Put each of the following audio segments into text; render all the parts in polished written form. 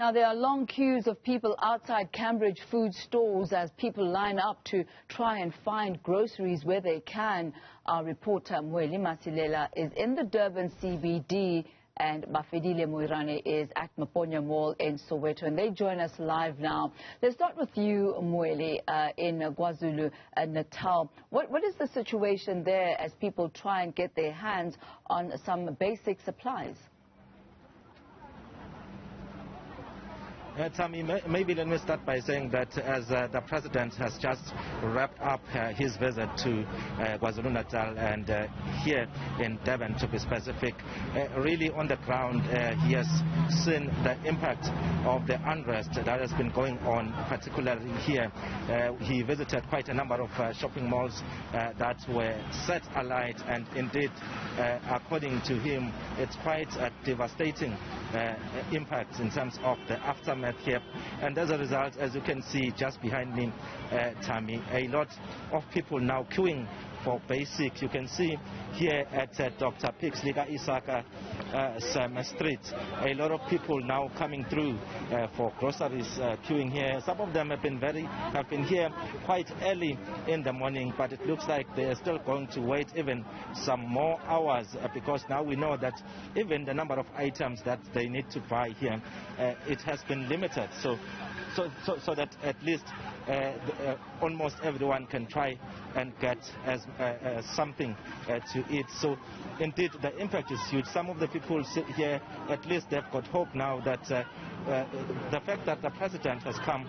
Now, there are long queues of people outside Cambridge food stores as people line up to try and find groceries where they can. Our reporter, Mweli Masilela, is in the Durban CBD, and Bafedile Moerane is at Maponya Mall in Soweto, and they join us live now. Let's start with you, Mweli, in KwaZulu-Natal. What is the situation there as people try and get their hands on some basic supplies? Tammy, maybe let me start by saying that as the President has just wrapped up his visit to KwaZulu-Natal and here in Durban, to be specific, really on the ground he has seen the impact of the unrest that has been going on, particularly here. He visited quite a number of shopping malls that were set alight, and indeed, according to him, it's quite a devastating impact in terms of the aftermath here. And as a result, as you can see just behind me, Tammy, a lot of people now queuing for basics. You can see here at Dr. Pixlika Isaka Street, a lot of people now coming through for groceries, queuing here. Some of them have been here quite early in the morning, but it looks like they are still going to wait even some more hours because now we know that even the number of items that they need to buy here, it has been limited. So that at least almost everyone can try and get something to eat. So indeed the impact is huge. Some of the people sit here, at least they've got hope now that the fact that the President has come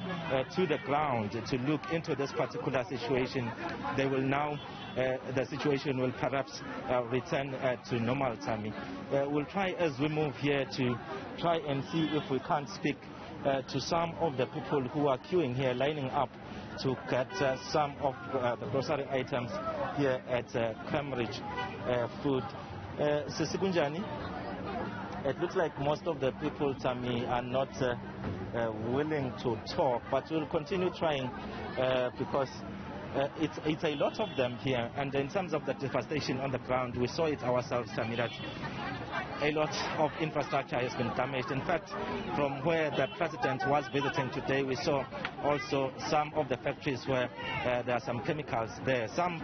to the ground to look into this particular situation, they will now, the situation will perhaps return to normal, Tammy. We'll try as we move here to try and see if we can't speak to some of the people who are queuing here, lining up to get some of the grocery items here at Cambridge Food. Sisikunjani, it looks like most of the people, Tammy, are not willing to talk, but we'll continue trying because it's a lot of them here. And in terms of the devastation on the ground, we saw it ourselves, Tammy, that a lot of infrastructure has been damaged. In fact, from where the President was visiting today, we saw also some of the factories where there are some chemicals there. Some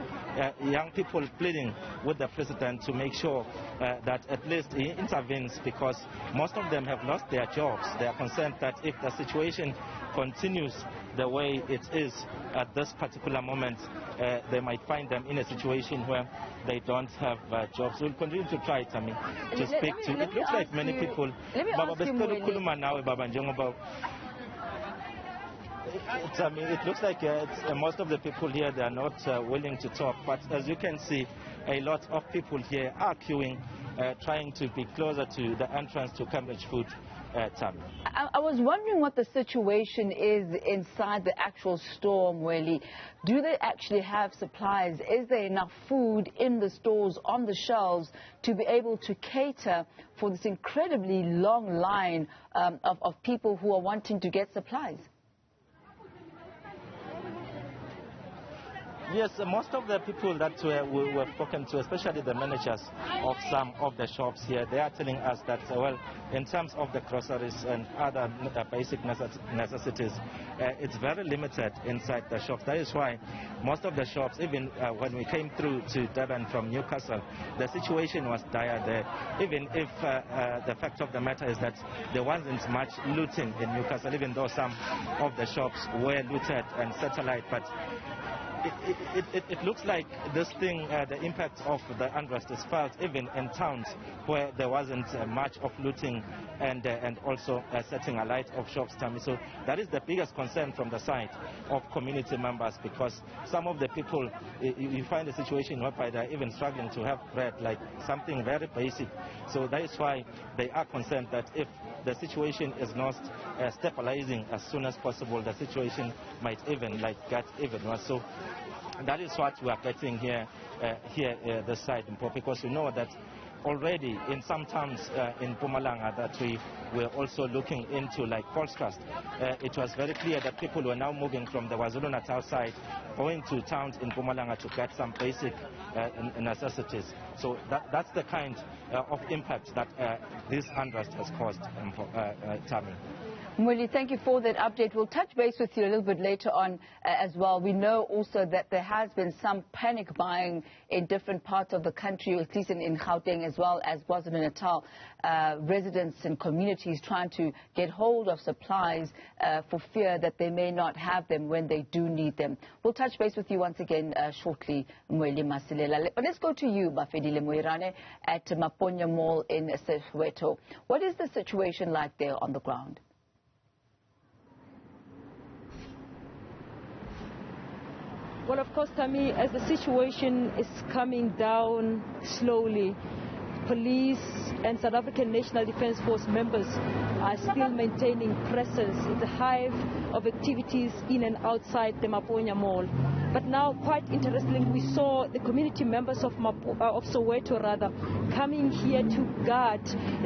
young people pleading with the President to make sure that at least he intervenes, because most of them have lost their jobs. They are concerned that if the situation continues the way it is at this particular moment, they might find them in a situation where they don't have jobs. We'll continue to try, Tammy, to speak to. It looks like many people. Tammy, it looks like most of the people here, they are not willing to talk. But as you can see, a lot of people here are queuing, trying to be closer to the entrance to Cambridge Food. Tammy. I was wondering what the situation is inside the actual store, Mweli. Do they actually have supplies? Is there enough food in the stores, on the shelves, to be able to cater for this incredibly long line of people who are wanting to get supplies? Yes, most of the people that we were spoken to, especially the managers of some of the shops here, they are telling us that, well, in terms of the groceries and other basic necessities, it's very limited inside the shops. That is why most of the shops, even when we came through to Durban from Newcastle, the situation was dire there. Even if the fact of the matter is that there wasn't much looting in Newcastle, even though some of the shops were looted and satellite, but it looks like this thing, the impact of the unrest is felt even in towns where there wasn't much of looting and also setting alight of shops, Tammy. So that is the biggest concern from the side of community members, because some of the people, you find a situation whereby they're even struggling to have bread, like something very basic. So that is why they are concerned that if the situation is not stabilizing as soon as possible, the situation might even get even worse. So that is what we are getting here this side, because we know that already in some towns in Mpumalanga that we were also looking into, like Volkskrust. It was very clear that people were now moving from the KwaZulu-Natal side, going to towns in Mpumalanga to get some basic necessities. So that's the kind of impact that this unrest has caused, Tammy. Mweli, thank you for that update. We'll touch base with you a little bit later on as well. We know also that there has been some panic buying in different parts of the country, at least in Gauteng as well as KwaZulu-Natal. Residents and communities trying to get hold of supplies for fear that they may not have them when they do need them. We'll touch base with you once again shortly, Mweli Masilela. But let's go to you, Bafedile Moerane, at Maponya Mall in Soweto. What is the situation like there on the ground? Well, of course, Tammy, as the situation is coming down slowly, police and South African National Defence Force members are still maintaining presence. It's a hive of activities in and outside the Maponya Mall. But now, quite interestingly, we saw the community members of Soweto coming here to guard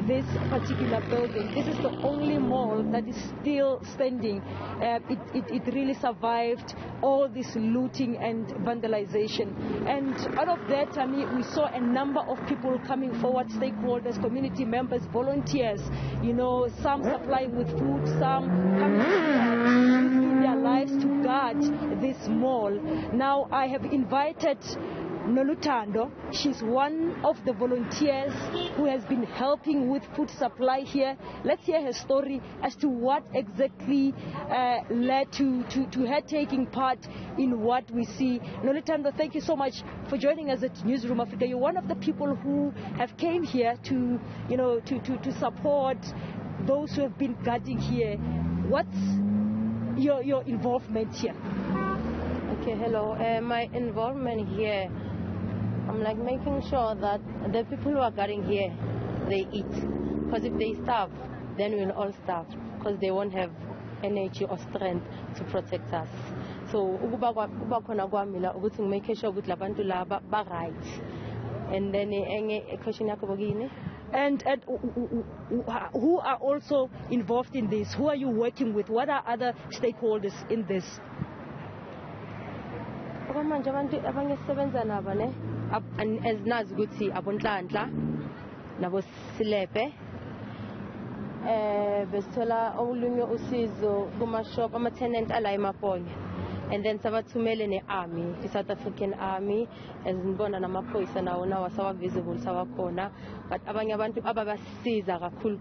this particular building. This is the only mall that is still standing. It really survived all this looting and vandalization. And out of that, I mean, we saw a number of people coming forward, stakeholders, community members, volunteers, you know, some supplying with food, some coming risking their lives to guard this mall. Now, I have invited Nolutando. She's one of the volunteers who has been helping with food supply here. Let's hear her story as to what exactly led to her taking part in what we see. Nolutando, thank you so much for joining us at Newzroom Afrika. You're one of the people who have came here to, you know, to support those who have been guarding here. What's your involvement here? Okay, hello. My involvement here, I'm like making sure that the people who are guarding here, they eat. Because if they starve, then we'll all starve. Because they won't have energy or strength to protect us. So, making sure that right. And then, question and who are also involved in this? Who are you working with? What are other stakeholders in this? As nazi ukuthi abonhlanhla nabo silepe besithola olunye usizo kuma shop ama tenant ala eMaponya, and then sabathumele ne-army, i-South African Army, ezinibona namaphoyisa nawo sawa visible sawakhona, but abanye abantu ababasiza kakhulu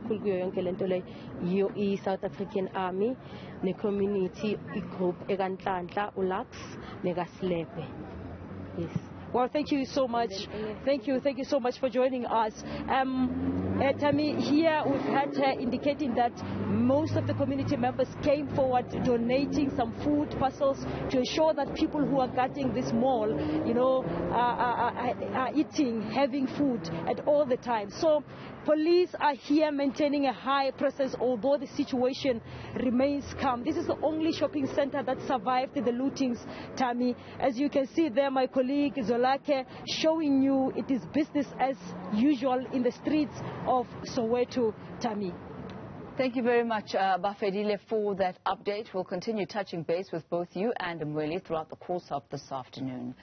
kuyo yonke lento le yiyo i-South African Army ne-community i-group ekanhlanhla uLux nekasilepe. Yes. Well, thank you so much. Thank you so much for joining us. Tammy, here we've had her indicating that most of the community members came forward donating some food parcels to ensure that people who are guarding this mall, you know, are eating, having food at all the time. So police are here maintaining a high presence, although the situation remains calm. This is the only shopping center that survived the lootings, Tammy. As you can see there, my colleague Zolake showing you it is business as usual in the streets of Soweto, Tammy. Thank you very much, Bafedile, for that update. We'll continue touching base with both you and Mweli throughout the course of this afternoon.